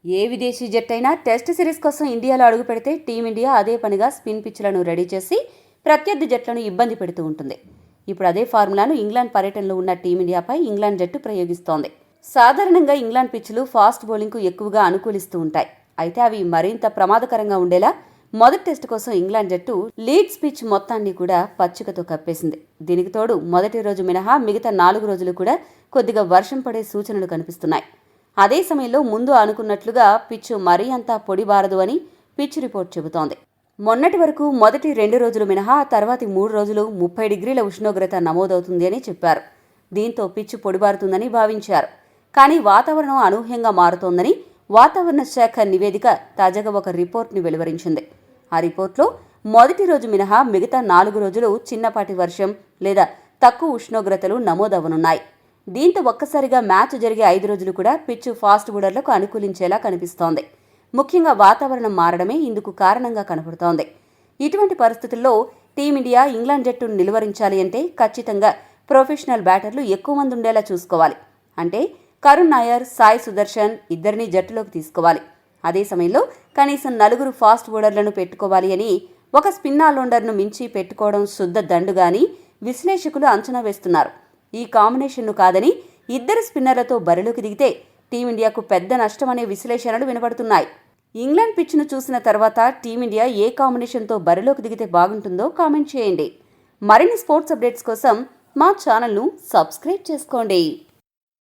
ఏ విదేశీ జట్టైనా test series కోసం ఇండియాలో అడుగుపెడితే టీమిండియా అదే పనిగా స్పిన్ పిచ్లను రెడీ చేసి ప్రత్యర్థి జట్లను ఇబ్బంది పెడుతూ ఉంటుంది. ఇప్పుడు అదే ఫార్ములాను ఇంగ్లాండ్ పర్యటనలో ఉన్న టీమిండియాపై ఇంగ్లాండ్ జట్టు ప్రయోగిస్తోంది. సాధారణంగా ఇంగ్లాండ్ పిచ్లు ఫాస్ట్ బౌలింగ్కు ఎక్కువగా అనుకూలిస్తూ ఉంటాయి. అయితే అవి మరింత ప్రమాదకరంగా ఉండేలా మొదటి టెస్టు కోసం ఇంగ్లాండ్ జట్టు లీడ్స్ పిచ్ మొత్తాన్ని కూడా పచ్చికతో కప్పేసింది. దీనికి తోడు మొదటి రోజు మినహా మిగతా 4 రోజులు కూడా కొద్దిగా వర్షం పడే సూచనలు కనిపిస్తున్నాయి. అదే సమయంలో ముందు అనుకున్నట్లుగా పిచ్ మరీ అంతా పొడిబారదు అని పిచ్ రిపోర్ట్ చెబుతోంది. మొన్నటి వరకు మొదటి 2 రోజులు మినహా తర్వాతి 3 రోజులు 30 డిగ్రీల ఉష్ణోగ్రత నమోదవుతుంది అని చెప్పారు. దీంతో పిచ్ పొడిబారుతుందని భావించారు. కానీ వాతావరణం అనూహ్యంగా మారుతోందని వాతావరణ శాఖ నివేదిక తాజాగా ఒక రిపోర్ట్ని వెలువరించింది. ఆ రిపోర్ట్లో మొదటి రోజు మినహా మిగతా 4 రోజులు చిన్నపాటి వర్షం లేదా తక్కువ ఉష్ణోగ్రతలు నమోదవనున్నాయి. దీంతో ఒక్కసారిగా మ్యాచ్ జరిగే 5 రోజులు కూడా పిచ్ ఫాస్ట్ బౌలర్లకు అనుకూలించేలా కనిపిస్తోంది. ముఖ్యంగా వాతావరణం మారడమే ఇందుకు కారణంగా కనబడుతోంది. ఇటువంటి పరిస్థితుల్లో టీమిండియా ఇంగ్లాండ్ జట్టును నిలువరించాలి అంటే ఖచ్చితంగా ప్రొఫెషనల్ బ్యాటర్లు ఎక్కువ మంది ఉండేలా చూసుకోవాలి. అంటే కరుణ్ నాయర్, సాయి సుదర్శన్ ఇద్దరినీ జట్టులోకి తీసుకోవాలి. అదే సమయంలో కనీసం 4 ఫాస్ట్ బౌలర్లను పెట్టుకోవాలి అని ఒక స్పిన్ ఆల్రౌండర్ను మించి పెట్టుకోవడం శుద్ధ దండుగాని విశ్లేషకులు అంచనా వేస్తున్నారు. ఈ కాంబినేషన్ను కాదని 2 స్పిన్నర్లతో బరిలోకి దిగితే టీమిండియాకు పెద్ద నష్టమనే విశ్లేషణలు వినపడుతున్నాయి. ఇంగ్లాండ్ పిచ్ను చూసిన తర్వాత టీమిండియా ఏ కాంబినేషన్తో బరిలోకి దిగితే బాగుంటుందో కామెంట్ చేయండి. మరిన్ని స్పోర్ట్స్ అప్డేట్స్ కోసం మా ఛానల్ను సబ్స్క్రైబ్ చేసుకోండి.